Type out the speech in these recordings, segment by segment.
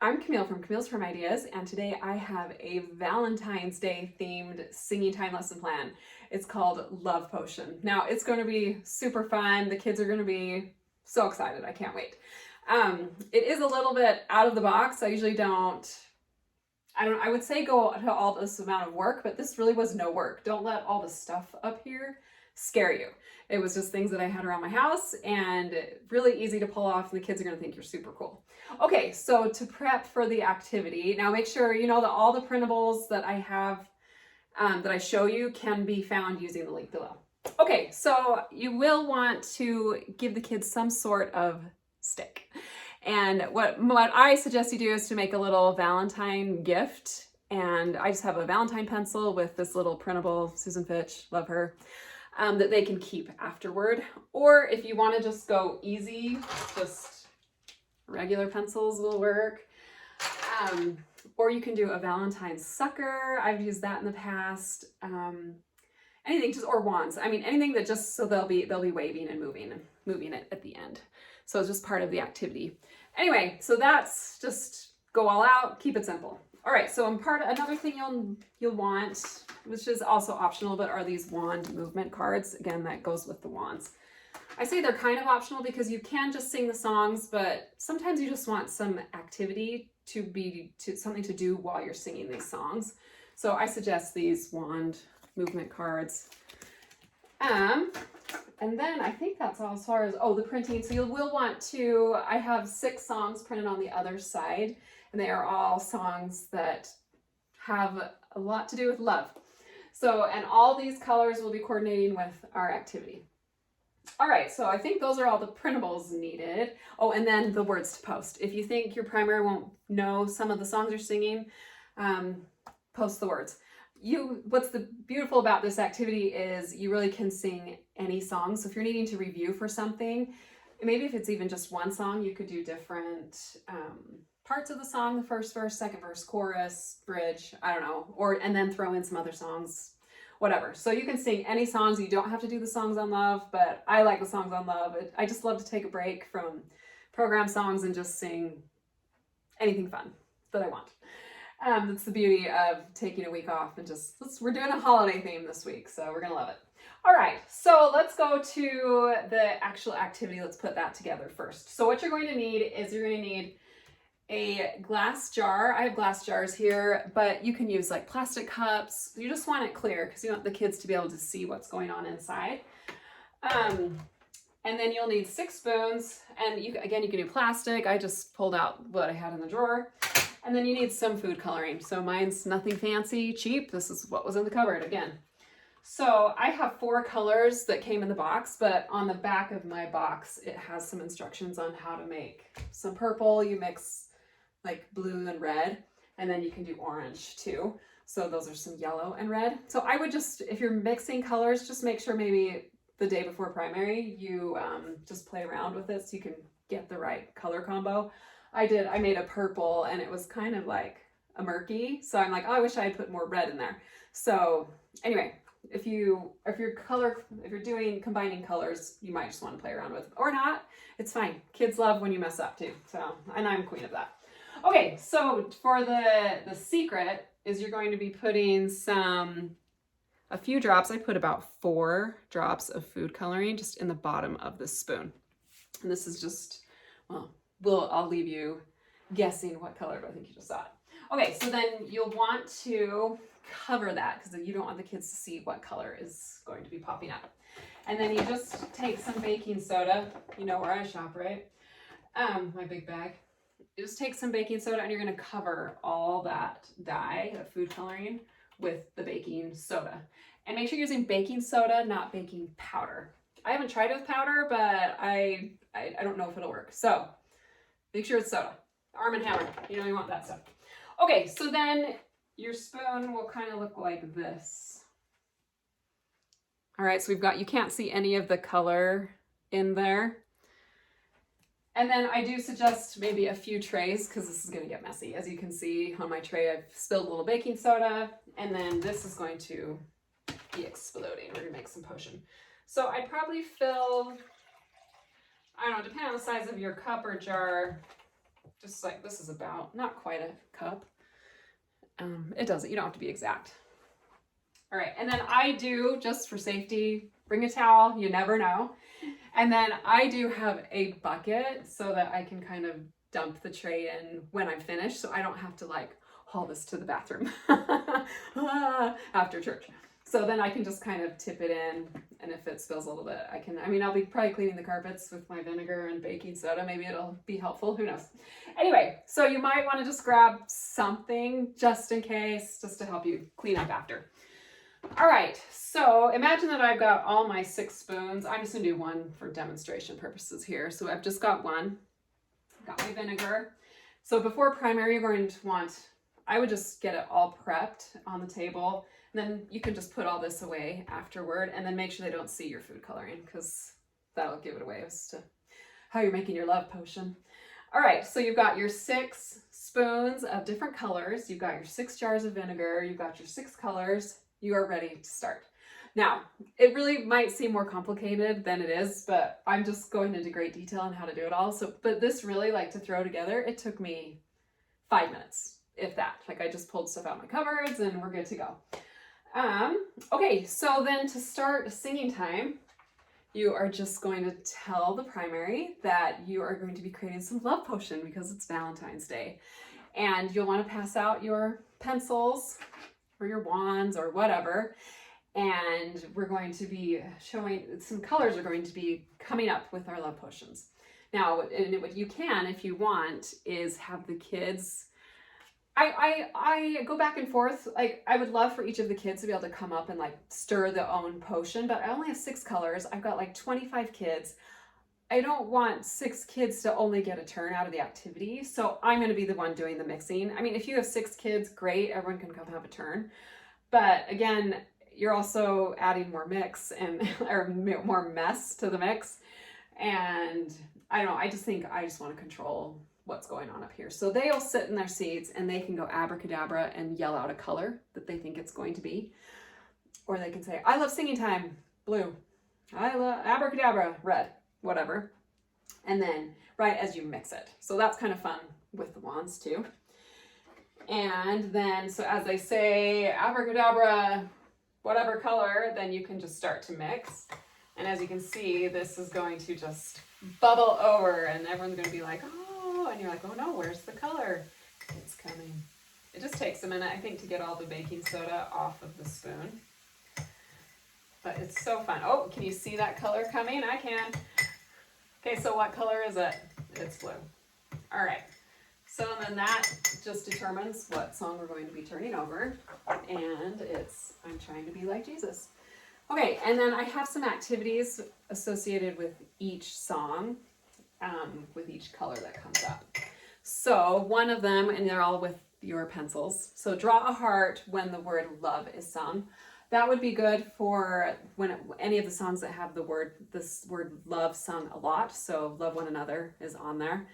I'm Camille from Camille's From Ideas, and today I have a Valentine's Day themed singing time lesson plan. It's called Love Potion. Now, it's going to be super fun. The kids are going to be so excited. I can't wait. It is a little bit out of the box. I usually I would say go to all this amount of work, but this really was no work. Don't let all the stuff up here scare you. It was just things that I had around my house and really easy to pull off, and the kids are going to think you're super cool. Okay, so to prep for the activity, now make sure you know that all the printables that I have, that I show you, can be found using the link below. Okay, so you will want to give the kids some sort of stick. And what I suggest you do is to make a little Valentine gift. And I just have a Valentine pencil with this little printable, Susan Fitch, love her, that they can keep afterward. Or if you want to just go easy, just regular pencils will work. Or you can do a Valentine sucker. I've used that in the past. Anything, just, or wands. I mean, anything that just, so they'll be waving and moving it at the end. So it's just part of the activity. Anyway, so that's just go all out, keep it simple. All right, so another thing you'll want, which is also optional, but are these wand movement cards. Again, that goes with the wands. I say they're kind of optional because you can just sing the songs, but sometimes you just want some activity something to do while you're singing these songs. So I suggest these wand movement cards. And then I think that's all as far as, the printing. So you will want to, I have 6 songs printed on the other side, and they are all songs that have a lot to do with love. So, and all these colors will be coordinating with our activity. All right, so I think those are all the printables needed. Oh, and then the words to post. If you think your primary won't know some of the songs you're singing, post the words. What's the beautiful about this activity is you really can sing any song. So if you're needing to review for something, maybe if it's even just one song, you could do different parts of the song, the first verse, second verse, chorus, bridge, I don't know, and then throw in some other songs, whatever. So you can sing any songs. You don't have to do the songs on love, but I like the songs on love. I just love to take a break from program songs and just sing anything fun that I want. That's the beauty of taking a week off and we're doing a holiday theme this week, so we're gonna love it. All right, so let's go to the actual activity. Let's put that together first. So what you're going to need is you're going to need a glass jar. I have glass jars here, but you can use like plastic cups. You just want it clear because you want the kids to be able to see what's going on inside. And then you'll need 6 spoons, and you can do plastic. I just pulled out what I had in the drawer. And then you need some food coloring. So mine's nothing fancy, cheap. This is what was in the cupboard again. So I have 4 colors that came in the box, but on the back of my box, it has some instructions on how to make some purple. You mix like blue and red, and then you can do orange too. So those are some yellow and red. So I would if you're mixing colors, just make sure maybe the day before primary, you just play around with it so you can get the right color combo. I made a purple and it was kind of like a murky. So I'm like, I wish I had put more red in there. So anyway, if you're doing combining colors, you might just want to play around with it or not. It's fine. Kids love when you mess up too. So, and I'm queen of that. Okay. So for the secret is you're going to be putting a few drops. I put about 4 drops of food coloring just in the bottom of the spoon. And this is just, I'll leave you guessing what color, but I think you just saw it. Okay, so then you'll want to cover that because you don't want the kids to see what color is going to be popping up. And then you just take some baking soda. You know where I shop, right? My big bag. You just take some baking soda and you're going to cover all that dye of food coloring with the baking soda. And make sure you're using baking soda, not baking powder. I haven't tried it with powder, but I don't know if it'll work. So make sure it's soda. Arm & Hammer. You want that stuff. Okay, so then your spoon will kind of look like this. All right, so you can't see any of the color in there. And then I do suggest maybe a few trays because this is going to get messy. As you can see on my tray, I've spilled a little baking soda, and then this is going to be exploding. We're going to make some potion. So I'd probably fill, I don't know, depending on the size of your cup or jar, just like this is about, not quite a cup. It doesn't, you don't have to be exact. All right, and then I do, just for safety, bring a towel, you never know. And then I do have a bucket so that I can kind of dump the tray in when I'm finished, so I don't have to like haul this to the bathroom after church. So then I can just kind of tip it in, and if it spills a little bit, I'll be probably cleaning the carpets with my vinegar and baking soda. Maybe it'll be helpful, who knows. Anyway, so you might want to just grab something just in case, just to help you clean up after. All right, so imagine that I've got all my 6 spoons. I'm just gonna do one for demonstration purposes here. So I've just got one, got my vinegar. So before primary, you're going to want, I would just get it all prepped on the table. And then you can just put all this away afterward, and then make sure they don't see your food coloring, because that'll give it away as to how you're making your love potion. All right, so you've got your 6 spoons of different colors. You've got your 6 jars of vinegar. You've got your 6 colors. You are ready to start. Now, it really might seem more complicated than it is, but I'm just going into great detail on how to do it all. So, but this really, like, to throw together, it took me 5 minutes, if that. Like, I just pulled stuff out of my cupboards and we're good to go. Okay, so then to start singing time, you are just going to tell the primary that you are going to be creating some love potion because it's Valentine's Day. And you'll want to pass out your pencils or your wands or whatever. And we're going to be showing, some colors are going to be coming up with our love potions. Now, what you can, if you want, is have the kids, I go back and forth. Like, I would love for each of the kids to be able to come up and like stir their own potion, but I only have 6 colors. I've got like 25 kids. I don't want 6 kids to only get a turn out of the activity. So I'm going to be the one doing the mixing. I mean, if you have 6 kids, great. Everyone can come have a turn. But again, you're also adding more mix and, or more mess to the mix. And I don't know, I just think I just want to control what's going on up here. So they'll sit in their seats and they can go abracadabra and yell out a color that they think it's going to be. Or they can say, I love singing time, blue. I love abracadabra, red, whatever. And then right as you mix it. So that's kind of fun with the wands too. And then, so as they say abracadabra, whatever color, then you can just start to mix. And as you can see, this is going to just bubble over and everyone's going to be like, oh, and you're like, oh no, where's the color? It's coming. It just takes a minute, I think, to get all the baking soda off of the spoon. But it's so fun. Oh, can you see that color coming? I can. Okay, so what color is it? It's blue. All right. So then that just determines what song we're going to be turning over. And it's, I'm trying to be like Jesus. Okay, and then I have some activities associated with each song, with each color that comes up. So one of them, and they're all with your pencils. So draw a heart when the word love is sung. That would be good for when any of the songs that have this word love sung a lot. So love one another is on there.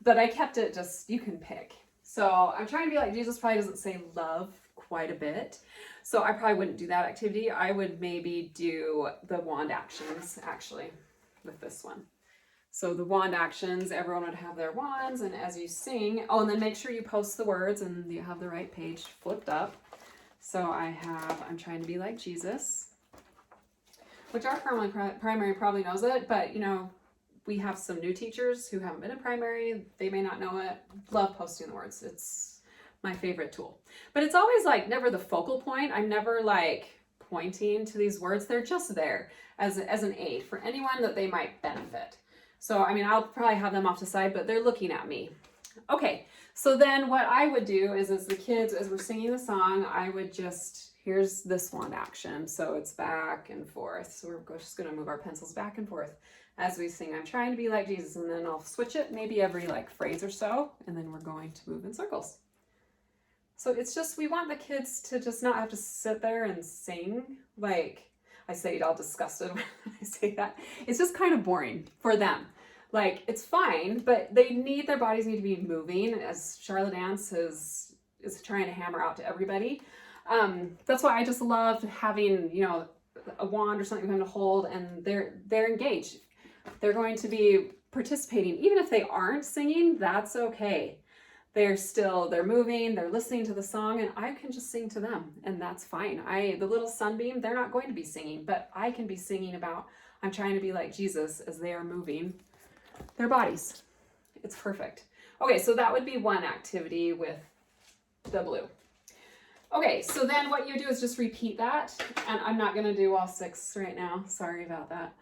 But I kept it just, you can pick. So I'm trying to be like Jesus, probably doesn't say love quite a bit. So I probably wouldn't do that activity. I would maybe do the wand actions actually with this one. So the wand actions, everyone would have their wands, and as you sing, oh, and then make sure you post the words and you have the right page flipped up. So I have, I'm trying to be like Jesus, which our primary probably knows it, but you know, we have some new teachers who haven't been in primary. They may not know it. Love posting the words. It's my favorite tool. But it's always like never the focal point. I'm never like pointing to these words. They're just there as an aid for anyone that they might benefit. So, I mean, I'll probably have them off to the side, but they're looking at me. Okay, so then what I would do is as the kids, as we're singing the song, I would just, here's this wand action. So it's back and forth. So we're just going to move our pencils back and forth as we sing. I'm trying to be like Jesus, and then I'll switch it maybe every like phrase or so, and then we're going to move in circles. So it's just, we want the kids to just not have to sit there and sing. Like, I say it all disgusted when I say that. It's just kind of boring for them. Like, it's fine, but their bodies need to be moving, as Charlotte Dance is trying to hammer out to everybody. That's why I just love having, you know, a wand or something for them to hold, and they're engaged. They're going to be participating. Even if they aren't singing, that's okay. they're moving, they're listening to the song, and I can just sing to them, and that's fine. The little sunbeam, they're not going to be singing, but I can be singing about, I'm trying to be like Jesus as they are moving their bodies. It's perfect. Okay, so that would be one activity with the blue. Okay, so then what you do is just repeat that, and I'm not gonna do all 6 right now, sorry about that.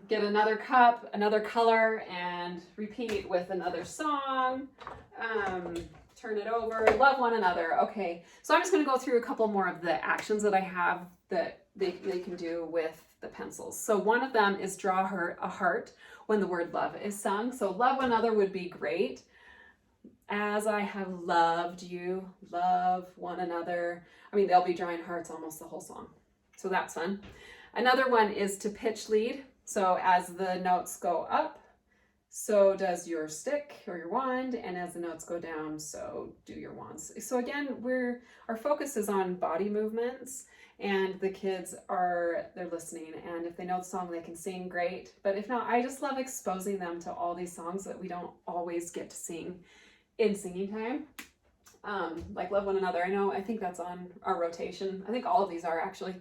Get another cup, another color, and repeat with another song. Turn it over, love one another. Okay, so I'm just gonna go through a couple more of the actions that I have that they can do with the pencils. So one of them is draw a heart when the word love is sung. So love one another would be great. As I have loved you, love one another. I mean, they'll be drawing hearts almost the whole song. So that's fun. Another one is to pitch lead. So as the notes go up, so does your stick or your wand, and as the notes go down, so do your wands. So again, our focus is on body movements, and the kids they're listening, and if they know the song, they can sing, great. But if not, I just love exposing them to all these songs that we don't always get to sing in singing time. Like Love One Another. I think that's on our rotation. I think all of these are actually.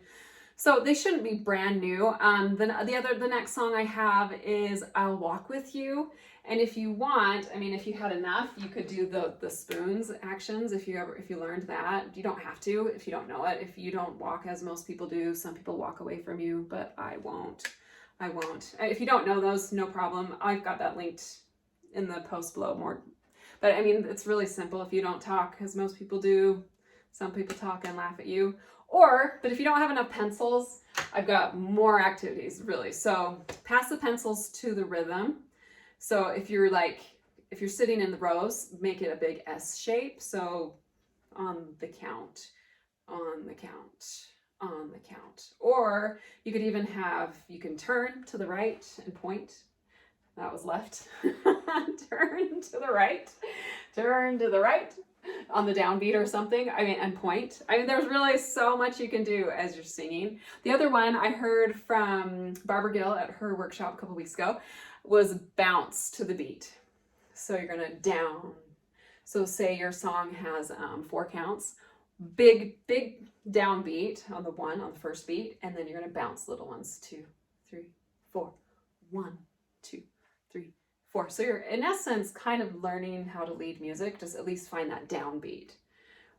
So they shouldn't be brand new. The next song I have is I'll Walk With You. And if you want, if you had enough, you could do the spoons actions if you learned that. You don't have to if you don't know it. If you don't walk as most people do, some people walk away from you, but I won't. If you don't know those, no problem. I've got that linked in the post below more. But it's really simple. If you don't talk as most people do, some people talk and laugh at you. But if you don't have enough pencils, I've got more activities, really. So pass the pencils to the rhythm. So if you're sitting in the rows, make it a big S shape. So on the count, on the count, on the count. Or you could even you can turn to the right and point. That was left. Turn to the right. Turn to the right. On the downbeat or something, and point. There's really so much you can do as you're singing. The other one I heard from Barbara Gill at her workshop a couple weeks ago was bounce to the beat. So you're gonna down. So say your song has 4 counts, big downbeat on the first beat, and then you're gonna bounce little ones, 2, 3, 4, 1, 2, 3, 4. So you're in essence kind of learning how to lead music, just at least find that downbeat.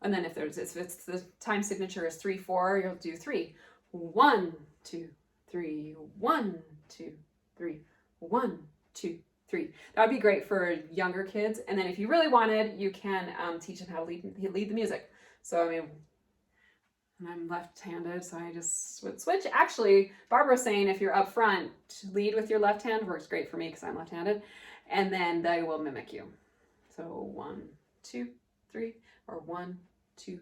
And then if it's the time signature is 3, 4, you'll do 3. 1, 2, 3, 1, 2, 3, 1, 2, 3. That would be great for younger kids. And then if you really wanted, you can teach them how to lead the music. So and I'm left-handed, so I just would switch. Actually, Barbara's saying if you're up front, lead with your left hand. Works great for me because I'm left-handed. And then they will mimic you. So 1, 2, 3, or 1, 2,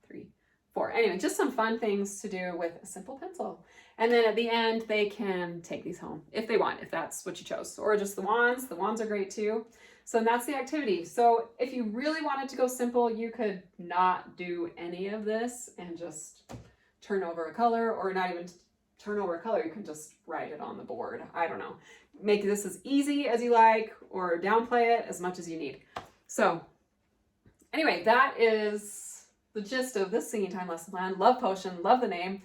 3, 4. Anyway, just some fun things to do with a simple pencil. And then at the end, they can take these home if they want, if that's what you chose. Or just the wands. The wands are great too. So that's the activity. So if you really wanted to go simple, you could not do any of this and just turn over a color, or not even turn over a color. You can just write it on the board. I don't know. Make this as easy as you like, or downplay it as much as you need. So anyway, that is the gist of this singing time lesson plan. Love Potion, love the name.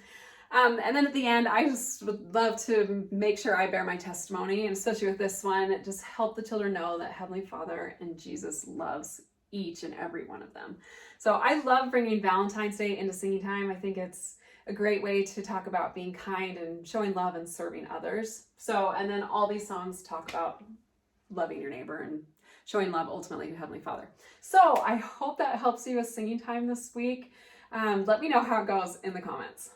And then at the end, I just would love to make sure I bear my testimony, and especially with this one, just help the children know that Heavenly Father and Jesus loves each and every one of them. So I love bringing Valentine's Day into singing time. I think it's a great way to talk about being kind and showing love and serving others. So, and then all these songs talk about loving your neighbor and showing love ultimately to Heavenly Father. So I hope that helps you with singing time this week. Let me know how it goes in the comments.